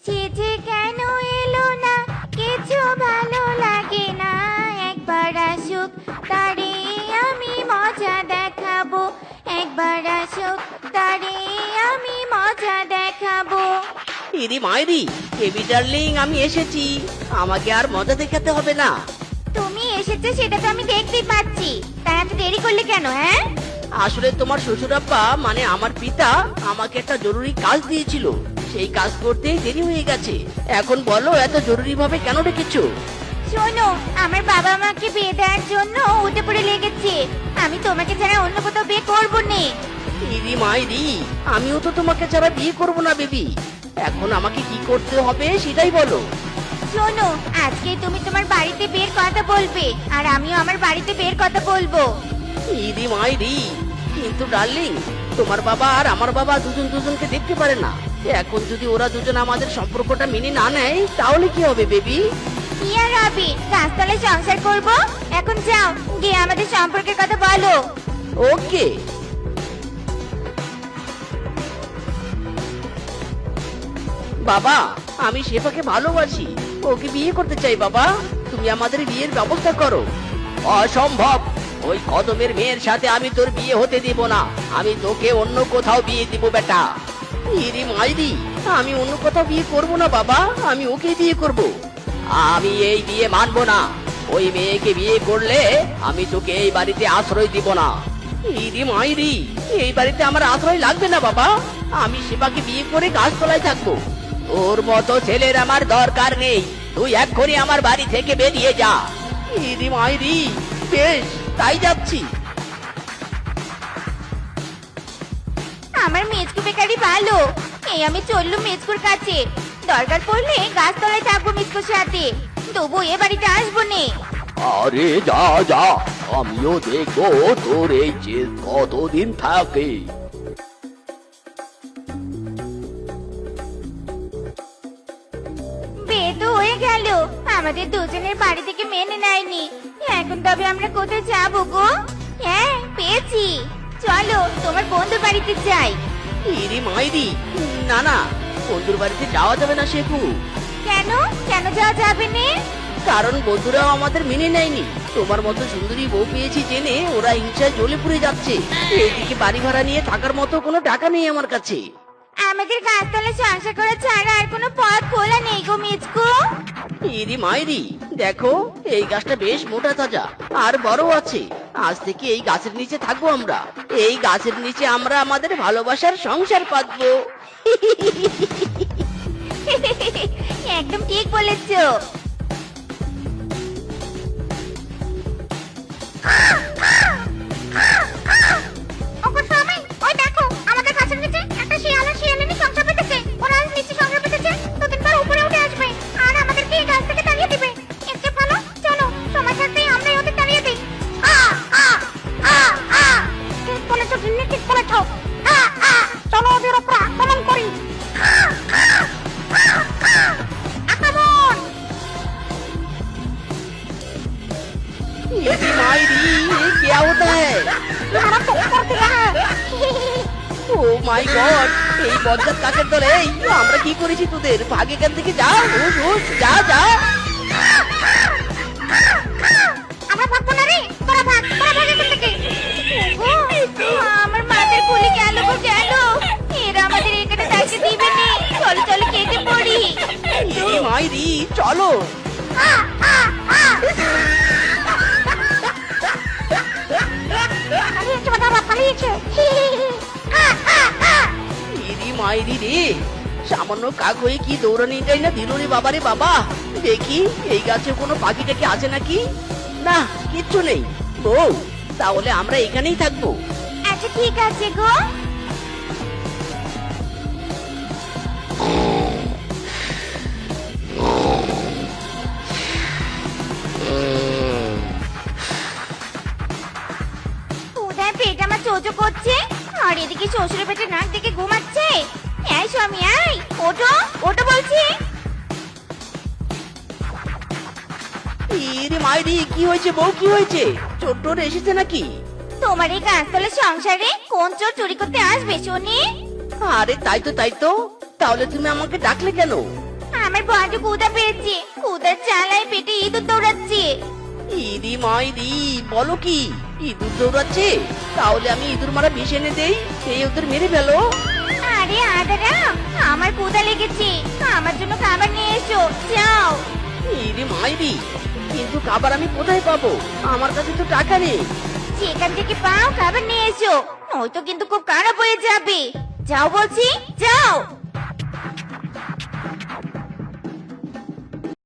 চিঠি কেন এলো না, কিছু ভালো লাগে না। একবার আসুক তারে আমি মজা দেখাবো, একবার আসুক তারে আমি মজা দেখাবো। ইরি মাইরি, বেবি ডার্লিং, আমি এসেছি। আমাকে আর মজা দেখাতে হবে না। তুমি এসেছো সেটা তো আমি দেখতেই পাচ্ছি, তাই এত দেরি করলে কেন? হ্যাঁ, আসলে তোমার শ্বশুরাব্বা মানে আমার পিতা আমাকে একটা জরুরি কাজ দিয়েছিল, সেই কাজ করতেই দেরি হয়ে গেছে। এখন বলো এত জরুরি ভাবে কেন ডেকেছো? শোনো, আমার বাবা আমাকে বিয়ে দেওয়ার জন্য উঠে পড়ে লেগেছে। আমি তোমাকে ছাড়া অন্য কোথাও বিয়ে করবো না। ইরি মাইরি, আমিও তো তোমাকে ছাড়া বিয়ে করব না বেবি। এখন আমাকে কি করতে হবে সেটাই বলো। শোনো, আজকে তুমি তোমার বাড়িতে বিয়ের কথা বলবে, আর আমিও আমার বাড়িতে বিয়ের কথা বলবো। ইরি মাইরি, কিন্তু ডার্লিং, তোমার বাবা আর আমার বাবা দুজন দুজনকে দেখতে পারে না। এখন যদি ওরা দুজন আমাদের সম্পর্কটা মেনে না নেয় তাহলে কি হবে বেবি? কি আর হবে, গাছতলায় সংসার করব। এখন যাও, গিয়ে আমাদের সম্পর্কের কথা বলো। ওকে। বাবা, আমি শেফাকে ভালোবাসি, ওকে বিয়ে করতে চাই। বাবা, তুমি আমাদের বিয়ের ব্যবস্থা করো। অসম্ভব, ওই কদমের মেয়ের সাথে আমি তোর বিয়ে হতে দিব না। আমি তোকে অন্য কোথাও বিয়ে দিব বেটা। ইরি মাইরি, আমি অন্য কোথাও বিয়ে করব না বাবা, আমি ওকে বিয়ে করব। আমি এই বিয়ে মানব না। ওই মেয়েকে বিয়ে করলে আমি তোকে এই বাড়িতে আশ্রয় দিব না। ইরি মাইরি, এই বাড়িতে আমার আশ্রয় লাগবে না বাবা। আমি সেবাকে বিয়ে করে গাছতলায় থাকবো। তোর মতো ছেলের আমার দরকার নেই। তুই এক্ষুনি আমার বাড়ি থেকে বেরিয়ে যা। ইরি মাইরি, বেশ, তাই যাচ্ছি। আমার মেজকু বেকারি ভালো। এই আমি চললুম মেজকুর কাছে, দরকার পড়লে গাছতলায় থাকবো মেজকুর সাথে, তবু এ বাড়িতে আসবো নে। আরে যা যা, আমিও দেখবো তোর এই যে কতদিন থাকে। বিয়ে তো হয়ে গেল, আমাদের দুজনের বাড়ি থেকে মেনে নেয়নি। এখন তবে আমরা কোথায় যাবো গো? হ্যাঁ, পেয়েছি, চলো তোমার বন্ধুর বাড়িতে যাই। ইরি মাইরি, না না, বন্ধুর বাড়িতে যাওয়া যাবে না শেফু। কেন কেন যাওয়া যাবে না? কারণ বন্ধুরাও আমাদের মেনে নেয়নি। তোমার মতো সুন্দরী বউ পেয়েছি জেনে ওরা হিংসায় জ্বলে পুড়ে যাচ্ছে। এইদিকে বাড়ি ভাড়া নিয়ে থাকার মতো কোনো টাকা নেই আমার কাছে। আমাদের গাছতলায় সংসার করা ছাড়া আর কোনো পথ খোলা নেই গো মেজকু। ইরি মাইরি, দেখো এই গাছটা বেশ মোটা তাজা আর বড় আছে। আজ থেকে এই গাছের নিচে থাকবো আমরা। এই গাছের নিচে আমরা আমাদের ভালোবাসার সংসার পাতবো। একদম ঠিক বলেছো। ওগো স্বামী, ওই দেখো আমাদের গাছের নিচে একটা শিয়াল আর শিয়ালিনী সংসার পেতেছে। ওরা আজ নিচে সংসার পেতেছে, দুদিন পর উপরে উঠে আসবে আর আমাদেরকে এই গাছ থেকে তাড়িয়ে দিবে। এর চেয়ে ভালো চলো সময় থাকতেই আমরাই ওদের তাড়িয়ে দিই। ঠিক বলেছো গিন্নি, ঠিক বলেছো। চলো ওদের উপর আক্রমণ করি। আক্রমণ! इरी मायरी, ये क्या होता है? हमारा तो ऊपर दिया है। ও মাই গড, এই বজ্জাত কাকের দলে আমরা কি করেছি তোদের? ভাগ এখান থেকে, যা, হুস হুস, যা যা। আমরা ভাগবো না রে, তোরা ভাগ এখান থেকে। ওগো, আমার মাথার খুলে গেল গো গেল। এরা আমাদের এখানে থাকতে দিবে না। চলো চলো কেটে পড়ি। ইরি মাইরি, চলো। পালিয়েছে বাবা, পালিয়েছে। ইরি মাইরি রে, সামান্য কাক হয়ে কি দৌড়ানিটাই না দিল রে বাবা রে বাবা। দেখি এই গাছে কোনো পাখি টাকি আছে নাকি। না, কিচ্ছু নেই। বউ, তাহলে আমরা এখানেই থাকবো। আচ্ছা ঠিক আছে গো। কোথায় পেট আমার চোচো করছে, আর এদিকে শ্বশুরের পেটে নাক দেখে ঘুমাচ্ছে। এই স্বামী, এই ওঠো ওঠো বলছি। ইরে মাইরি, কি হয়েছে বউ, কি হয়েছে? চোর টোর এসেছে নাকি? তোমার এই গাছতলার সংসারে কোন চোর চুরি করতে আসবে শুনি? আরে তাই তো, তাই তো। তাহলে তুমি আমাকে ডাকলে কেন? আমার বড় কুদা পেয়েছে, কুদার চালায় পেটে ইঁদুর দৌড়াচ্ছে। ইদি মাইদি, বলো কি ইঁদুর দৌড়াচ্ছে? তাহলে আমি ইঁদুর মারা বিষ এনে দেই, সেই ওদের মেরে ফেলো। আরে আদারা, আমার কুদা লেগেছে, আমার জন্য খাবার নিয়ে এসো, যাও। ইদি মাইদি, কিন্তু খাবার আমি কোথায় পাবো? আমার কাছে তো টাকা নেই। যেখান থেকে পাও খাবার নিয়ে এসো, নয়তো কিন্তু খুব খারাপ হয়ে যাবে। যাও বলছি, যাও।